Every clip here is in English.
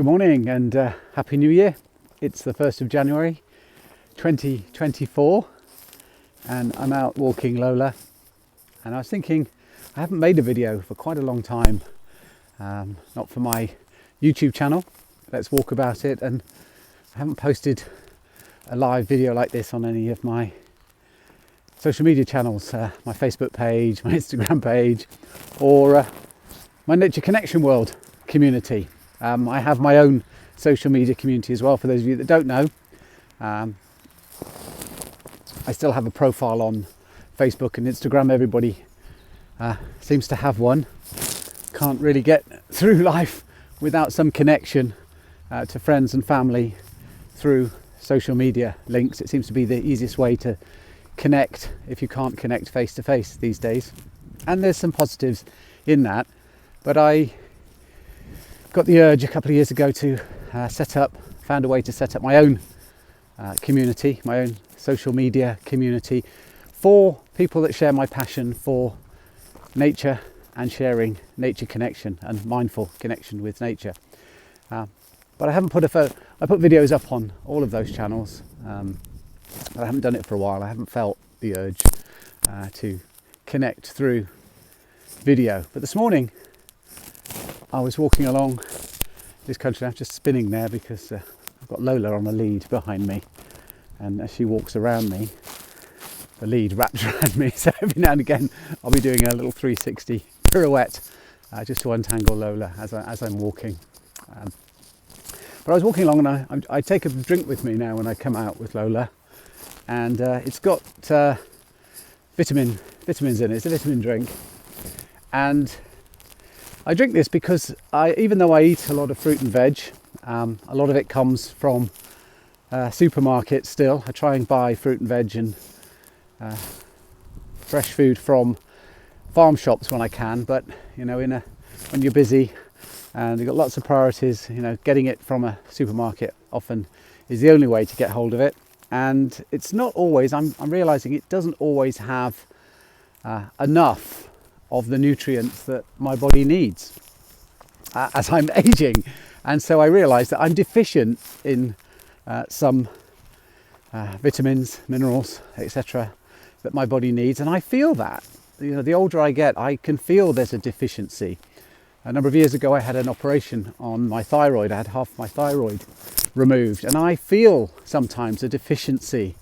Good morning and Happy New Year. It's the 1st of January 2024 and I'm out walking Lola, and I was thinking I haven't made a video for quite a long time, not for my YouTube channel, Let's Walk About It, and I haven't posted a live video like this on any of my social media channels, my Facebook page, my Instagram page, or my Nature Connection World community. I have my own social media community as well, for those of you that don't know. I still have a profile on Facebook and Instagram. Everybody seems to have one. Can't really get through life without some connection to friends and family through social media links. It seems to be the easiest way to connect if you can't connect face to face these days. And there's some positives in that, but I got the urge a couple of years ago to found a way to set up my own community, my own social media community for people that share my passion for nature and sharing nature connection and mindful connection with nature. But I haven't I put videos up on all of those channels, but I haven't done it for a while. I haven't felt the urge to connect through video. But this morning I was walking along this country. I'm just spinning there because I've got Lola on a lead behind me, and as she walks around me, the lead wraps around me, so every now and again I'll be doing a little 360 pirouette just to untangle Lola as I'm walking. But I was walking along, and I take a drink with me now when I come out with Lola, and it's got vitamins in it. It's a vitamin drink, and I drink this because even though I eat a lot of fruit and veg, a lot of it comes from supermarkets still. I try and buy fruit and veg and fresh food from farm shops when I can, but when you're busy and you've got lots of priorities, getting it from a supermarket often is the only way to get hold of it. And it's not always, I'm realizing it doesn't always have enough of the nutrients that my body needs as I'm aging. And so I realized that I'm deficient in some vitamins, minerals, etc. that my body needs, and I feel that. The older I get, I can feel there's a deficiency. A number of years ago I had an operation on my thyroid. I had half my thyroid removed, and I feel sometimes a deficiency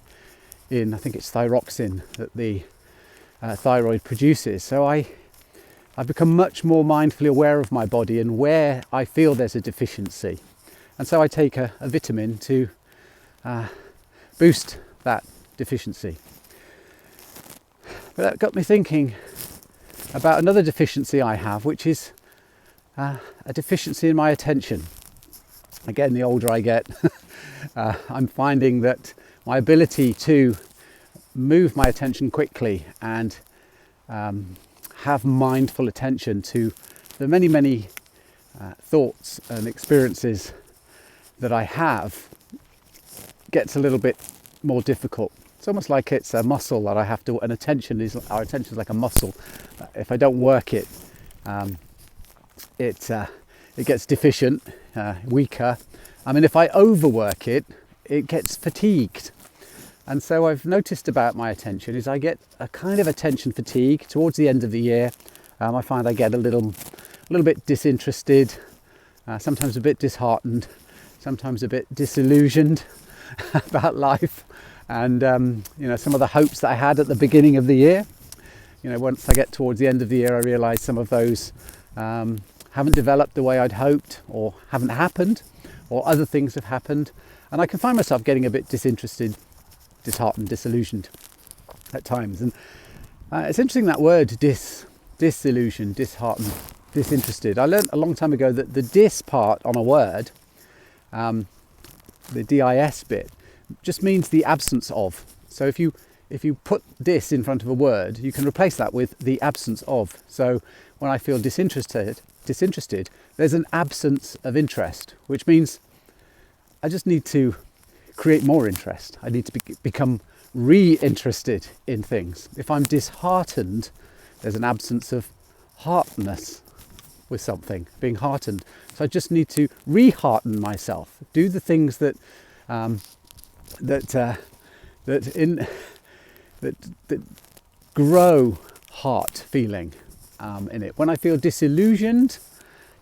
in, I think it's thyroxine that the thyroid produces. So I've become much more mindfully aware of my body and where I feel there's a deficiency. And so I take a vitamin to boost that deficiency. But that got me thinking about another deficiency I have, which is a deficiency in my attention. Again, the older I get, I'm finding that my ability to move my attention quickly and have mindful attention to the many thoughts and experiences that I have gets a little bit more difficult. It's almost like it's a muscle that I have to, and our attention is like a muscle. If I don't work it, it gets deficient, weaker. I mean, if I overwork it, it gets fatigued. And so I've noticed about my attention is I get a kind of attention fatigue towards the end of the year. I find I get a little bit disinterested, sometimes a bit disheartened, sometimes a bit disillusioned about life, and some of the hopes that I had at the beginning of the year. Once I get towards the end of the year, I realise some of those haven't developed the way I'd hoped, or haven't happened, or other things have happened, and I can find myself getting a bit disinterested, disheartened, disillusioned at times. And it's interesting, that word disillusioned, disheartened, disinterested. I learned a long time ago that the dis part on a word, the dis bit, just means the absence of. So if you put dis in front of a word, you can replace that with the absence of. So when I feel disinterested, there's an absence of interest, which means I just need to create more interest. I need to become re-interested in things. If I'm disheartened, there's an absence of heartedness with something, being heartened. So I just need to rehearten myself, do the things that that grow heart feeling in it. When I feel disillusioned,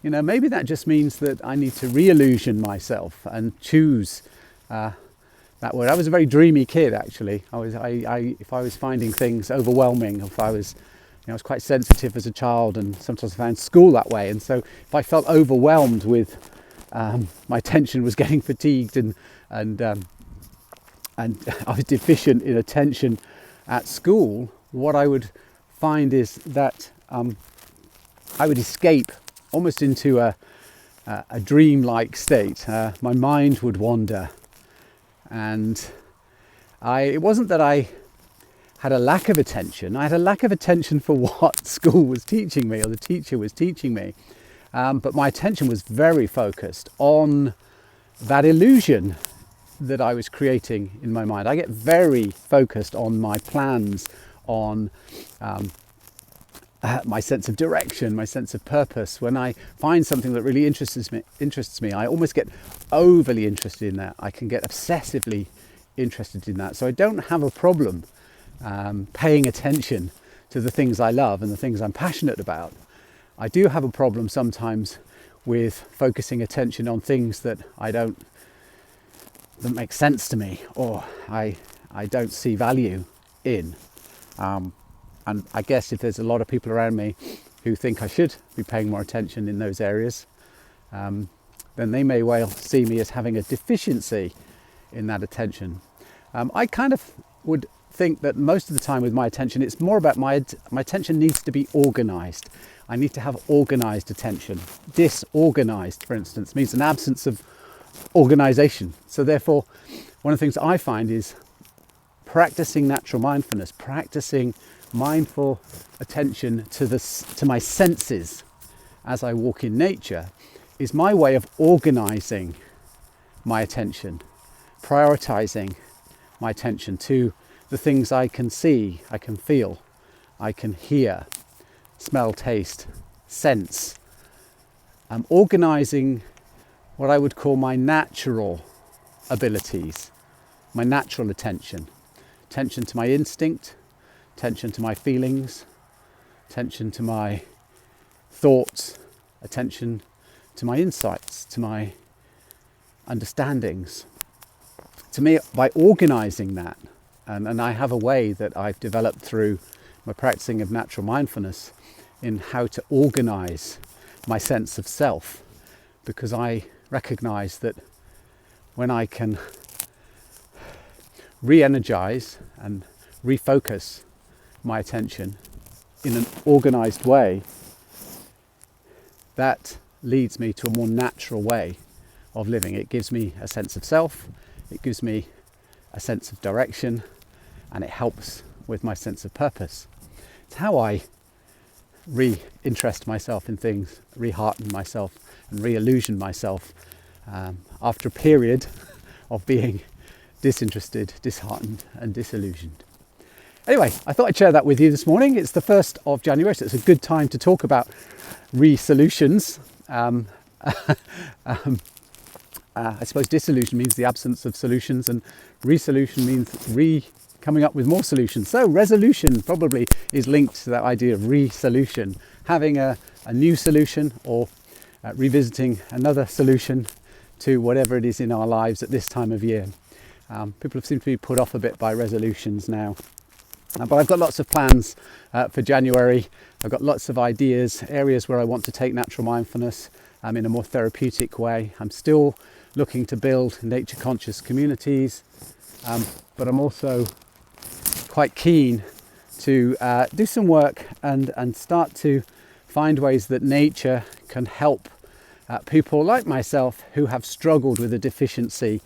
maybe that just means that I need to re-illusion myself and choose that word. I was a very dreamy kid, actually. If I was finding things overwhelming, if I was quite sensitive as a child, and sometimes I found school that way. And so if I felt overwhelmed with my attention was getting fatigued and I was deficient in attention at school, what I would find is that I would escape almost into a dream-like state. My mind would wander, and it wasn't that I had a lack of attention. I had a lack of attention for what school was teaching me or the teacher was teaching me, but my attention was very focused on that illusion that I was creating in my mind. I get very focused on my plans, on my sense of direction, my sense of purpose. When I find something that really interests me, I almost get overly interested in that. I can get obsessively interested in that. So I don't have a problem paying attention to the things I love and the things I'm passionate about. I do have a problem sometimes with focusing attention on things that don't make sense to me, or I don't see value in. And I guess if there's a lot of people around me who think I should be paying more attention in those areas, then they may well see me as having a deficiency in that attention. I kind of would think that most of the time with my attention, it's more about my attention needs to be organised. I need to have organised attention. Disorganised, for instance, means an absence of organisation. So therefore, one of the things I find is practicing natural mindfulness, practicing mindful attention to my senses as I walk in nature, is my way of organising my attention, prioritising my attention to the things I can see, I can feel, I can hear, smell, taste, sense. I'm organising what I would call my natural abilities, my natural attention to my instinct, attention to my feelings, attention to my thoughts, attention to my insights, to my understandings. To me, by organising that, and I have a way that I've developed through my practicing of natural mindfulness in how to organise my sense of self, because I recognise that when I can re-energise and refocus my attention in an organised way, that leads me to a more natural way of living. It gives me a sense of self, it gives me a sense of direction, and it helps with my sense of purpose. It's how I re-interest myself in things, re-hearten myself and re-illusion myself after a period of being disinterested, disheartened and disillusioned. Anyway, I thought I'd share that with you this morning. It's the 1st of January, so it's a good time to talk about re-solutions. I suppose disillusion means the absence of solutions, and resolution means coming up with more solutions. So resolution probably is linked to that idea of re-solution, having a new solution, or revisiting another solution to whatever it is in our lives at this time of year. People seem to be put off a bit by resolutions now. But I've got lots of plans for January. I've got lots of ideas, areas where I want to take natural mindfulness in a more therapeutic way. I'm still looking to build nature conscious communities, but I'm also quite keen to do some work and start to find ways that nature can help people like myself who have struggled with a deficiency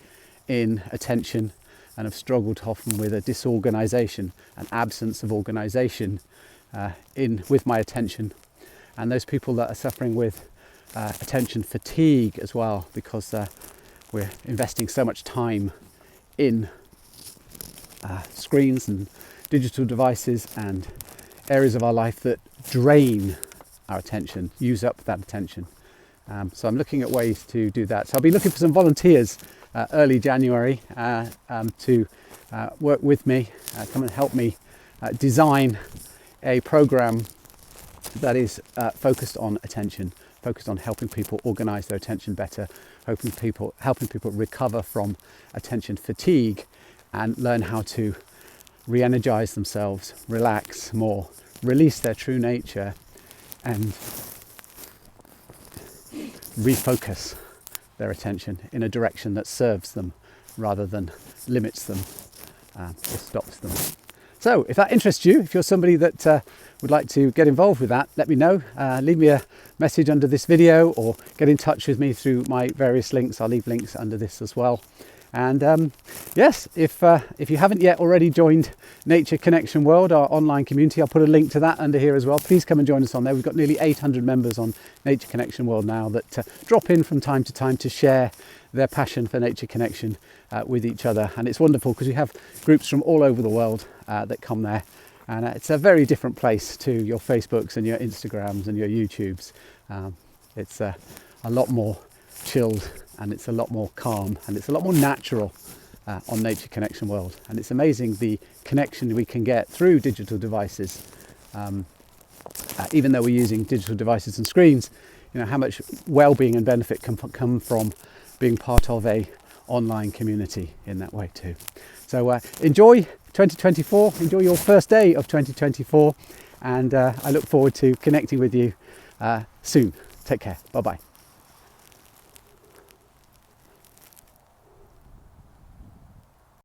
in attention and have struggled often with a disorganisation, an absence of organisation with my attention, and those people that are suffering with attention fatigue as well, because we're investing so much time in screens and digital devices and areas of our life that drain our attention, use up that attention. So I'm looking at ways to do that. So I'll be looking for some volunteers early January to work with me, come and help me design a program that is focused on attention, focused on helping people organise their attention better, helping people recover from attention fatigue and learn how to re-energise themselves, relax more, release their true nature and refocus their attention in a direction that serves them rather than limits them or stops them. So if that interests you, if you're somebody that would like to get involved with that, let me know. Leave me a message under this video or get in touch with me through my various links. I'll leave links under this as well. And yes, if you haven't yet already joined Nature Connection World, our online community, I'll put a link to that under here as well. Please come and join us on there. We've got nearly 800 members on Nature Connection World now that drop in from time to time to share their passion for nature connection with each other. And it's wonderful because we have groups from all over the world that come there. And it's a very different place to your Facebooks and your Instagrams and your YouTubes. It's a lot more chilled and it's a lot more calm and it's a lot more natural on Nature Connection World. And it's amazing the connection we can get through digital devices. Even though we're using digital devices and screens, you know, how much well-being and benefit can come from being part of a online community in that way too. So enjoy 2024, enjoy your first day of 2024, and I look forward to connecting with you soon. Take care. Bye-bye.